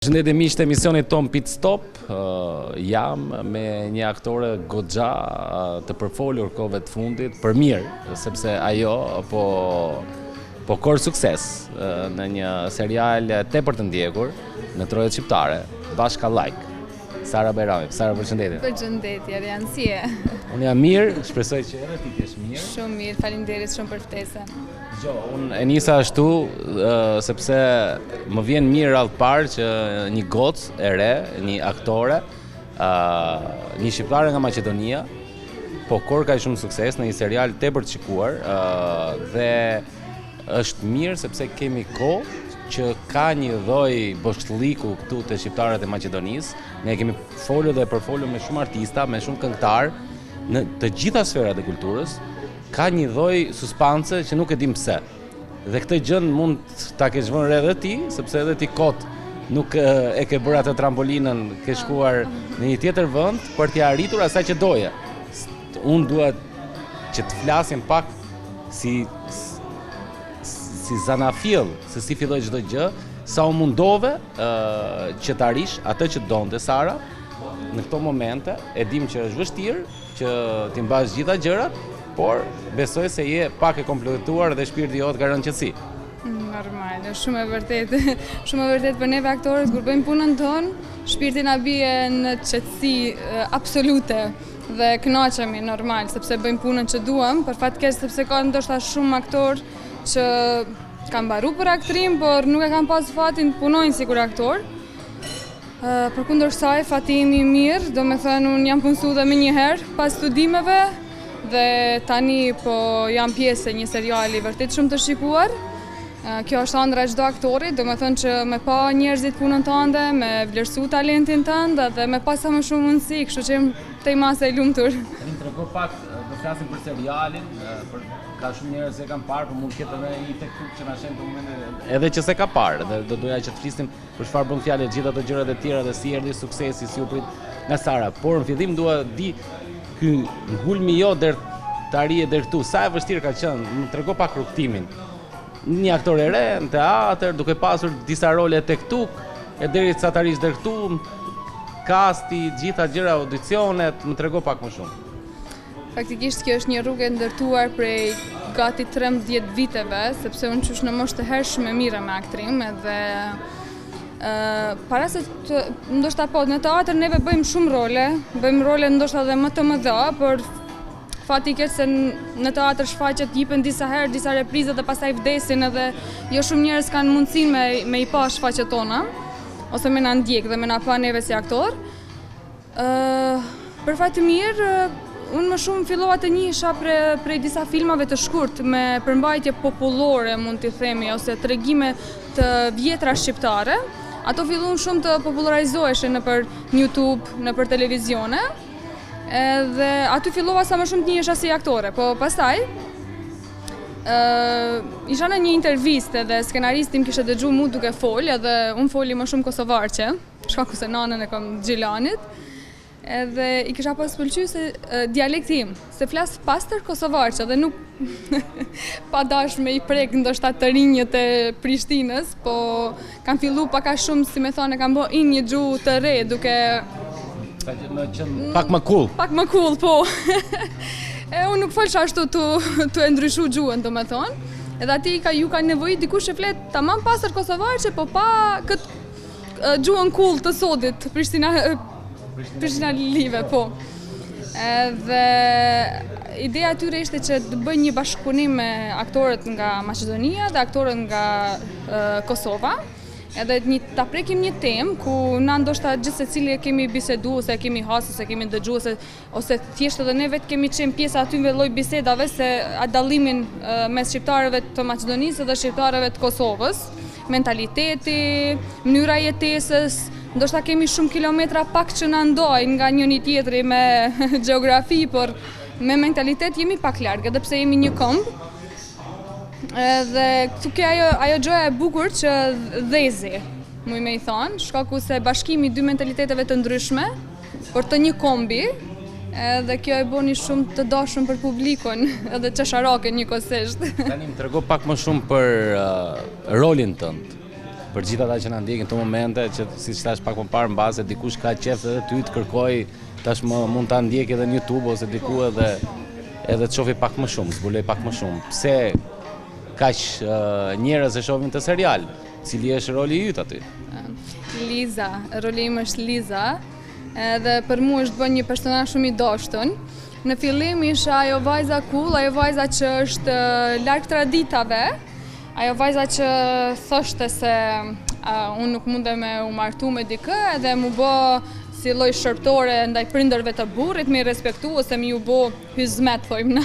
Përshëndetje miq të emisionit ton Pit Stop, jam me një aktore goxha të përfolur kohëve të fundit për mirë, sepse ajo po kor sukses në një serial tepër të ndjekur në trojet shqiptare, Bashka Like. Sara Bajrami. Sara, përshëndetje. Përshëndetje, Adrian, si je? Unë jam mirë, shpresoj që edhe ti t'jesh mirë. Shumë mirë, faleminderit shumë për ftesën. Unë e nisa ashtu sepse më vjen mirë radhë parë që një gocë e re, një aktore, një shqiptare nga Maqedonia, po kor ka shumë sukses në një serial tepër të shikuar dhe është mirë sepse kemi kohë që ka një lloj boshllliku këtu te shqiptarët e Maqedonisë. Ne kemi folur dhe përfolur me shumë artista, me shumë këngëtar në të gjitha sferat e kulturës. Ka një lloj suspance që nuk e dim pse. Dhe këtë gjën mund ta kesh vënë re edhe ti, sepse edhe ti kot nuk e ke bërë atë trampolinën, ke shkuar në një tjetër vend për t'i arritur asaj që doje. Unë dua që të flasim pak si zanafill, se si filloi çdo gjë, sa u mundove që të arish atë që donte Sara në këto momente. E dim që është vështirë që t'i mbash gjitha gjërat, por besoj se je pak e kompletuar dhe shpirti jot ka rënë qetësi. Normal, është shumë e vërtetë. Shumë e vërtetë për neve aktorët kur bëjmë punën tonë, shpirti na bie në qetësi absolute dhe kënaqemi normal sepse bëjmë punën që duam, për fat keq sepse ka ndoshta shumë aktorë që kanë mbaruar për aktrim, por nuk e kanë pas fatin të punojnë si kur aktor. Përkundër kësaj, fati im i mirë, do me thënë unë jam punësuar dhe më një herë pas studimeve dhe tani po jam pjesë e një seriali vërtet shumë të shikuar. Kjo është ëndra e çdo aktori, do me thënë që me pa njerëzit punën tënde, me vlerësu talentin tënd dhe me pas sa më shumë mundësi, kështu që jam tej masa e lumtur. Tani trego pak, do flasim për serialin, ka shumë njerëz që e kanë parë, por mund të ketë edhe një teknik që na shen në momentin edhe që s'e ka parë, dhe do doja që të flisnim për çfarë bën fjalë gjithë ato gjërat e tjera dhe si erdhi suksesi, si u prit nga Sara. Por në fillim dua di ky ngulmi jo deri të arrijë deri këtu, sa e vështirë ka qenë, më trego pak rrugtimin. Një aktor e re në teatr, duke pasur disa role tek tuk, e derisa të arrish deri këtu, kasti, gjitha gjëra, audicionet, më trego pak më shumë. Faktikisht kjo është një rrugë e ndërtuar prej gati 13 viteve, sepse unë qysh në moshë të hershme mira me aktrim edhe para se të ndoshta po në teatr neve bëjmë shumë bëjmë role ndoshta dhe më të mëdha, por fati keq se në teatr shfaqet jipen disa herë, disa reprizë dhe pastaj vdesin edhe jo shumë njerëz kanë mundësinë me i pa shfaqjet tona ose me na ndjek dhe me na pa neve si aktor. Për fat të mirë, unë më shumë fillova të njihisha prej disa filmave të shkurt me përmbajtje popullore, mund t'i themi, ose tregime të vjetra shqiptare. Ato filluan shumë të popularizoheshin nëpër YouTube, nëpër televizione. Dhe aty fillova sa më shumë të njihisha si aktore, po pastaj isha në një intervistë dhe skenaristi im kishte dëgjuar mua duke folë, edhe unë foli më shumë kosovarçe, shkaku se nanën e kam Xhilanit. Edhe i kisha pas pëlqyer se dialekti im, se flas pastër kosovarçe dhe nuk pa dash me i prek ndoshta të rinjët e Prishtinës, po kanë filluar pak a shumë, si më thonë, kanë bërë një gjuhë të re, duke pak më cool. Pak më cool, po. Unë nuk folsh ashtu të e ndryshu gjuhën, domethënë. Edhe aty ju ka nevojë dikush që flet tamam pastër kosovarçe, po pa këtë gjuhën cool të sodit, Prishtina Live, po. Dhe ideja atyre ishte që të bëjnë një bashkëpunim me aktorët nga Maqedonia dhe aktorët nga Kosova, edhe ta prekim një temë ku na ndoshta gjithë secili e kemi bisedu, ose e kemi hasë, ose e kemi dëgju, ose thjesht edhe ne vetë kemi qenë pjesë atyve lloj bisedave se dallimin mes shqiptarëve të Maqedonisë dhe shqiptarëve të Kosovës, mentaliteti, mënyra jetesës. Ndoshta kemi shumë kilometra pak që na ndojnë nga njëri tjetri me gjeografi, por me mentalitet jemi pak larg, edhe pse jemi një këmbë. Dhe këtu ke ajo gjëja e bukur që dhezi, muj me i thonë, shkaku se bashkimi dy mentaliteteve të ndryshme, por të një kombi, edhe kjo e boni shumë të dashur për publikun, edhe çesharake njëkohësisht. Tani më trego pak më shumë për rolin tënd. për gjithë ata që na ndjekin këto momente, që siç thash pak më parë, mbase dikush ka qef edhe ty të kërkoj, tashmë mund ta ndjek edhe në YouTube ose diku edhe të shofi pak më shumë, zbuloj pak më shumë. Pse kaq njerëz e shohin të serial? Cili është roli yt aty? Liza, roli im është Liza, edhe për mua është bën një personazh shumë i dashur. Në fillim isha ajo vajza cool, ajo vajza që është larg traditave, ajo vajza që thoshte se unë nuk mundem me u martu me dikë edhe mu bë si lloj shërptore ndaj prindërve të burrit, me i respektu ose me ju bë hyzmet, thojmë na,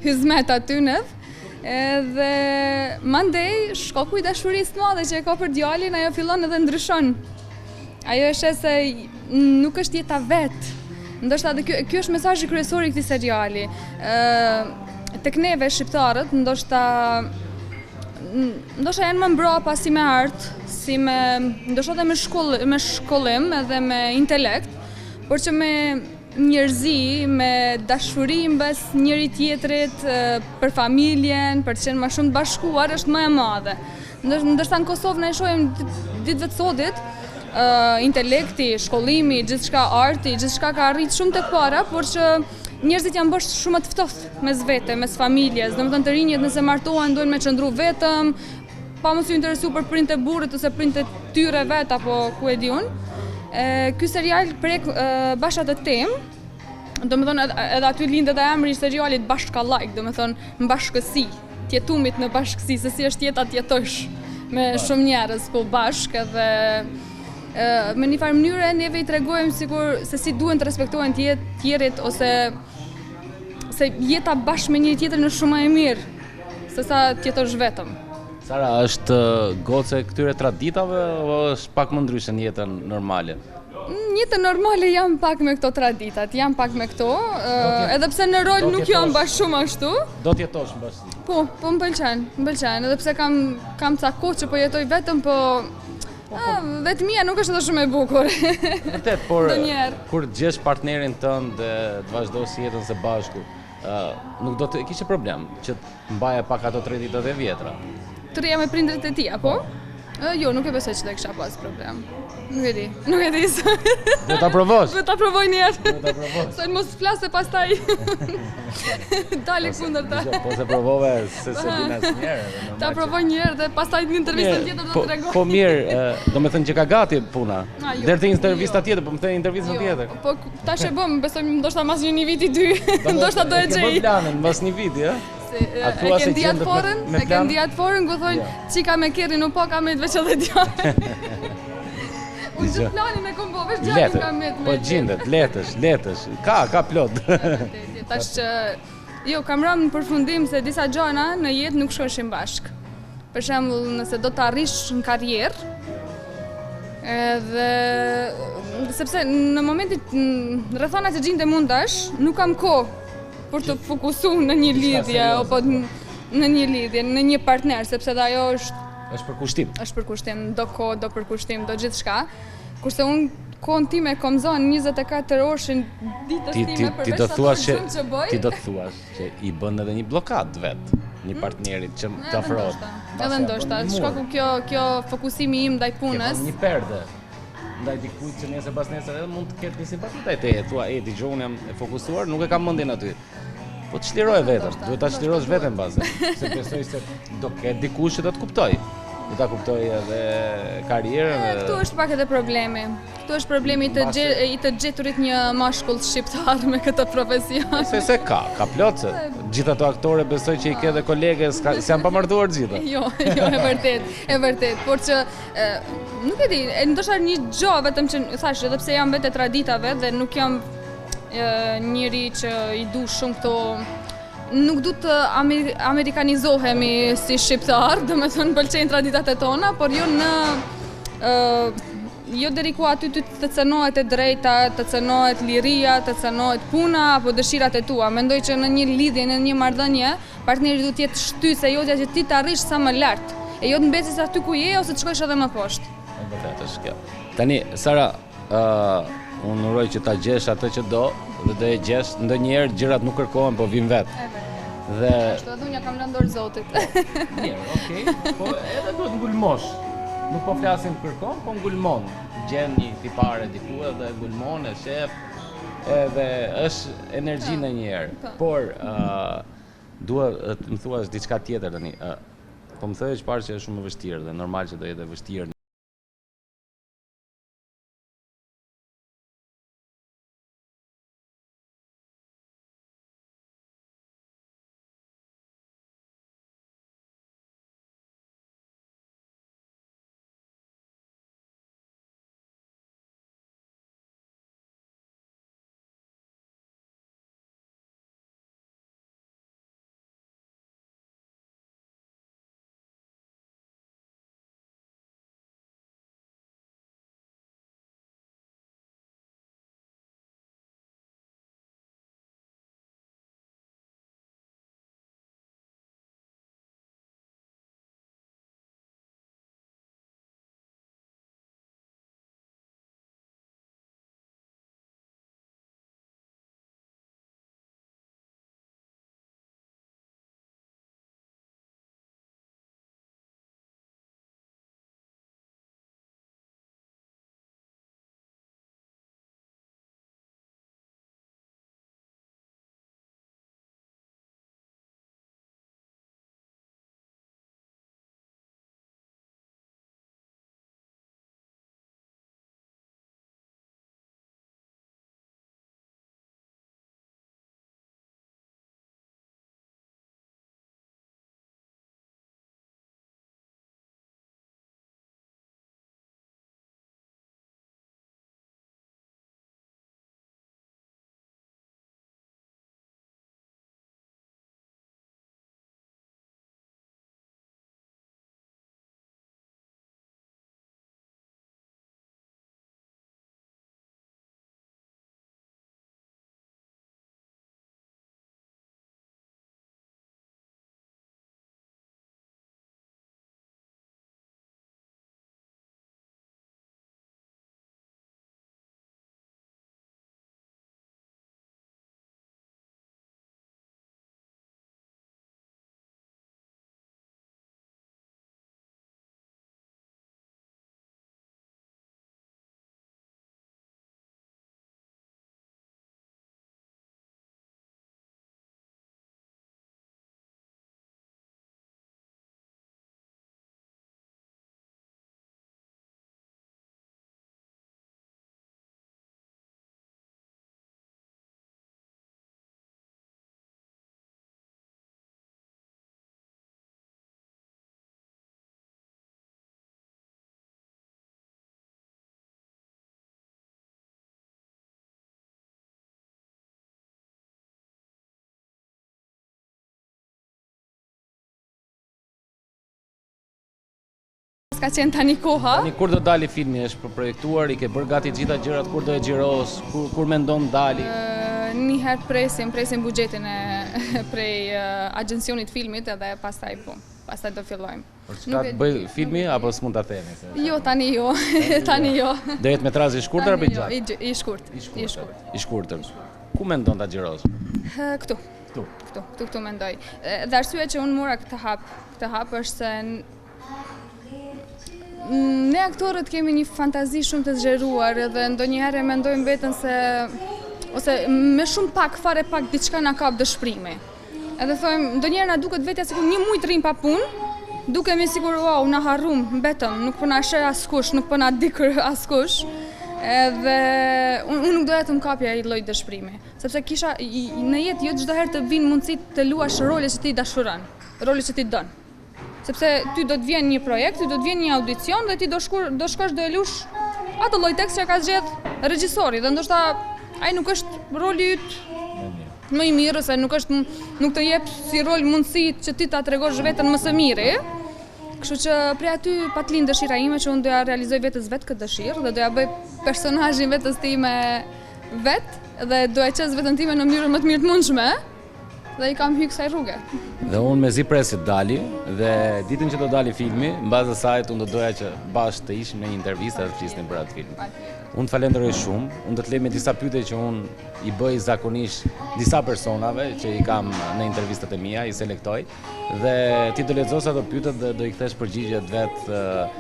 hyzmet atyne. Edhe mandej shkoku i dashurisë të madhe që e ka për djalin, ajo fillon edhe ndryshon. Ajo është se nuk është jeta vet. Ndoshta ky është mesazhi kryesor i këtij seriali. Tek neve shqiptarët, ndoshta janë më mbrapa si me art, si me ndoshta edhe me shkollim edhe me intelekt, por që me njerëzi, me dashuri mbas njëri tjetrit, për familjen, për të qenë më shumë të bashkuar është më e madhe. Ndoshta në Kosovë ne e shohim ditëve të sodit, intelekti, shkollimi, gjithçka arti, gjithçka ka arrit shumë tek para, por që njerëzit janë bërë shumë të ftohtë mes vete, mes familjes. Domethënë të rinjët nëse martohen duhen me qëndru vetëm, pa mos u interesu për prindët e burrit ose prindët e tyre vet apo ku e di unë. Ky serial prek bashat e temë. Domethënë edhe aty lindet e emri i serialit Bashkallajk, domethënë mbashkësi, tjetumit në bashkësi, se si është jeta tjetosh me shumë njerëz po bashk edhe me një farë mënyre neve i tregojmë se si duhen të respektohen tjerit ose se jeta bashkë me një tjetër në shumë më e mirë se sa tjetosh vetëm. Sara, është goce këtyre traditave o është pak më ndryshe në jetën normale? Jetën normale jam pak me këto traditat, jam pak me këto, edhe pse në rol nuk jam bash shumë ashtu. Do t'jetosh në bashkësi? Po, më pëlqen, edhe pse kam ca kohë që po jetoj vetëm, po vetëmia nuk është edhe shumë e bukur. Vërtet, por kur gjesh partnerin tënd dhe të vazhdosh jetën së bashku, nuk do të kishe problem që të mbaje pak ato traditat e vjetra. Të rria me prindërit e tij, apo? Jo, nuk e besoj që do kisha pas problem. Nuk e di. Do ta provosh? Do ta provoj një herë. Sa mos flasë pastaj. Dali kundërta. Po se provove se din asnjëherë. Ta provoj një herë dhe pastaj në intervistën tjetër do të tregoj. Po mirë, domethënë që ka gati puna. Deri te intervista tjetër, po më thënë intervistën tjetër. Po tash e bëm, besoj ndoshta mas një viti dy, ndoshta do e gjej. Po planin mas një viti, ë? E kem diat forën, ku thonë çika me kerrin u po ka me veç edhe djalë. Unë që planin e kom bo, veç gjatë ka me të po gjendet, letësh, ka plot. Tash që, jo, kam rëmë në përfundim se disa gjana në jetë nuk shkoshin bashk. Për shembull, nëse do të arrish në karrierë, edhe sepse në momentit rrethana që gjinte mundash, nuk kam kohë për të fokusu në një lidhje, apo në një lidhje, në një partner, sepse dhe ajo është përkushtim. Është përkushtim, do kohë, do përkushtim, do gjithë shka. Kurse unë kohën time kom zonë 24 orëshin ditës time përveç ato shumë që bëj. Ti do të thuash që i bën edhe një blokad vetë, një partnerit që të afrohet. Edhe ndoshta, shkaku kjo fokusimi im ndaj punës. Një perde. Ndaj dikujt që nesër pas nesër edhe mund të ketë një simpati ndaj teje, thua, dëgjoj unë jam e fokusuar, nuk e kam mendjen aty. Po të çliroj vetëm, duhet ta çlirosh veten mbase, se besoj se do ketë dikush që do të kuptoj. Do ta kuptoj edhe karrierën. Këtu është pak edhe problemi. Këtu është problemi i të gjeturit një mashkull shqiptar me këtë profesion. Se ka plot se gjithë ato aktore besoj që i ke edhe kolege, s'janë pa martuar gjithë. Jo, e vërtet, por që nuk e di, ndoshta një gjë vetëm që thash, edhe pse jam vetë traditave dhe nuk jam njëri që i du shumë këto, nuk du të amerikanizohemi si shqiptar, do me thënë pëlqejnë traditat e tona, por jo deri ku aty të cënohet e drejta, të cënohet liria, të cënohet puna apo dëshirat e tua. Mendoj që në një lidhje, në një marrëdhënie, partneri duhet të jetë shtysë, jotja që ti të arrish sa më lart, e jo të mbetesh aty ku je ose të shkosh edhe më poshtë. Vërtet është kjo. Tani, Sara, unë uroj që ta gjesh atë që do dhe do e gjesh, ndonjëherë gjërat nuk kërkohen, po vijnë vetë. Dhe ashtu edhe unë kam lënë dorë Zotit. Mirë, okay. Po edhe duhet ngulmosh. nuk po flasim kërkon, po ngulmon. Gjen një tipare diku edhe ngulmon, e shef, edhe është energji në njerë. Por, dua të më thuash diçka tjetër tani. Po më thëjë që parë që është shumë e vështirë dhe normal që do jetë e vështirë. Ka qenë tani koha. Tani kur do dali filmi, është projektuar, i ke bërë gati gjitha gjërat, kur do e xhiros, kur mendon dali? Një herë presim buxhetin prej agjencionit filmit edhe pastaj do fillojmë. Por çka të bëj filmi apo s'mund ta themi? Jo, tani jo. Tani jo. Do jetë metrazh i shkurtër apo i gjatë? I shkurt. I shkurtër. Ku mendon ta xhiros? Këtu mendoj. Dhe arsyeja që unë mora këtë hap është se ne aktorët kemi një fantazi shumë të zgjeruar edhe ndonjëherë mendojmë veten ose me shumë pak diçka na kap dëshpërimi. Edhe thojmë, ndonjëherë na duket vetja sikur një muaj të rrim pa punë, dukemi sikur wow, na harrum, mbetëm, nuk po na sheh askush, nuk po na dikër askush. Edhe unë nuk doja të më kapja ai lloj dëshpërimi, sepse kisha në jetë jo çdo herë të vinë mundësi të luash role që ti dashuron, role që ti don. Sepse ty do të vjen një projekt, ty do të vjen një audicion dhe ti do shkosh do e lush atë lloj tekst që ka zgjedh regjisori dhe ndoshta ai nuk është roli yt më i mirë ose nuk të jep si rol mundësi që ti ta tregosh veten më së miri. Kështu që prej aty patlind dëshira ime që unë doja realizoj vetes vet këtë dëshirë dhe doja bëj personazhin vetes time vet dhe doja qes veten time në mënyrën më të mirë të mundshme. dhe i kam hyrë kësaj rruge. Dhe unë me zi presit dali, dhe ditën që do dali filmi, mbas asaj unë do doja që bashkë të ishim në një intervistë dhe të flisnim për atë film. Unë të falenderoj shumë, unë do të lej me disa pyetje që unë i bëj zakonisht disa personave që i kam në intervistat e mia, i selektoj, dhe ti do lexosh ato pyetje dhe do i kthesh përgjigjet vet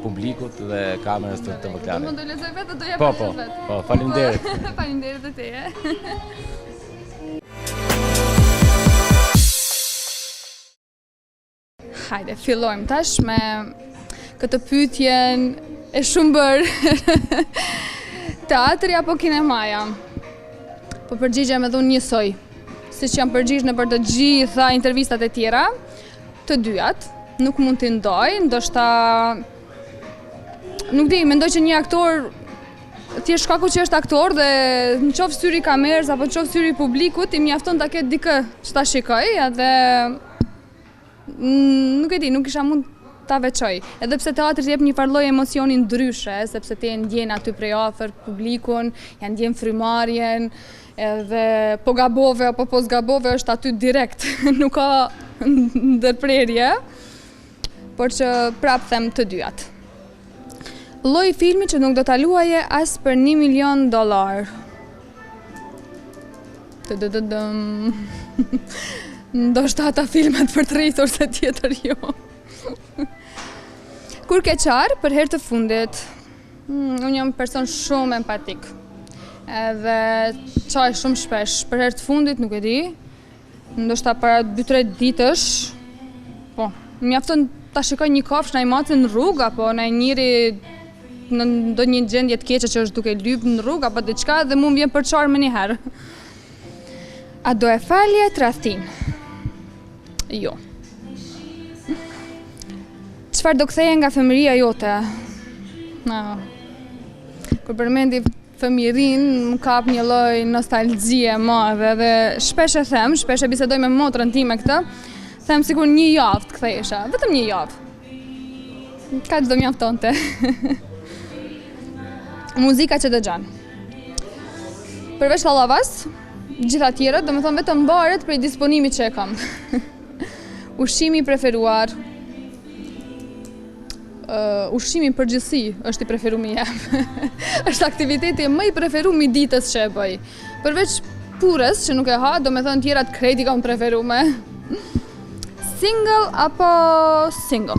publikut dhe kamerës të TV-klanit. Unë do lexoj vetë, do jap vetë. Po, faleminderit. Faleminderit e teje. Hajde, fillojmë tash me këtë pyetjen e shumë bërë. Teatri apo kinemaja? Po përgjigjem edhe unë njësoj. Siç jam përgjigj në për të gjitha intervistat e tjera, të dyjat, nuk mund t'i ndoj, ndoshta nuk di, mendoj që një aktor thjesht shkaku që është aktor dhe në qoftë syri kamerës apo në qoftë syri publikut, i mjafton ta ketë dikë që ta shikoj, edhe nuk e di, nuk isha mund ta veçoj. Edhe pse teatri jep një farë lloj emocioni ndryshe, sepse ti e ndjen aty prej afër publikun, ja ndjen frymarrjen, edhe po gabove apo po zgabove është aty direkt, nuk ka ndërprerje, por që prap them të dyjat. Lloji i filmit që nuk do ta luaje as për $1 milion. Ndoshta ata filmat për të rritur se tjetër jo. Kur ke qarë, për herë të fundit, unë jam person shumë empatik. Edhe qaj shumë shpesh, për herë të fundit nuk e di, ndoshta para 2-3 ditësh, po, mjafton ta shikoj një kafsh në i macin në rrugë, apo në njëri në ndonjë gjendje të keqe që është duke lyp në rrugë, apo diçka, dhe mu m'vjen për qarë më njëherë. A do e falje tradhtin? Jo. Çfarë do ktheje nga fëmijëria jote? Kur përmendi fëmijërinë, më kap një lloj nostalgjie e madhe dhe shpesh e bisedoj me motrën time këtë, them sikur një javë të kthehesha, vetëm një javë. Kaq do mjaftonte. Muzika që dëgjon. Përveç Llavas, gjitha tjerët, domethënë vetëm mbaret prej disponimit që e kam. Ushqimi i preferuar, ushqimi përgjithësi është i preferumi jem. Është aktiviteti më i preferumi ditës që e bëj. Përveç purës që nuk e ha, domethënë tjerat krejt i kam preferume. Single apo single?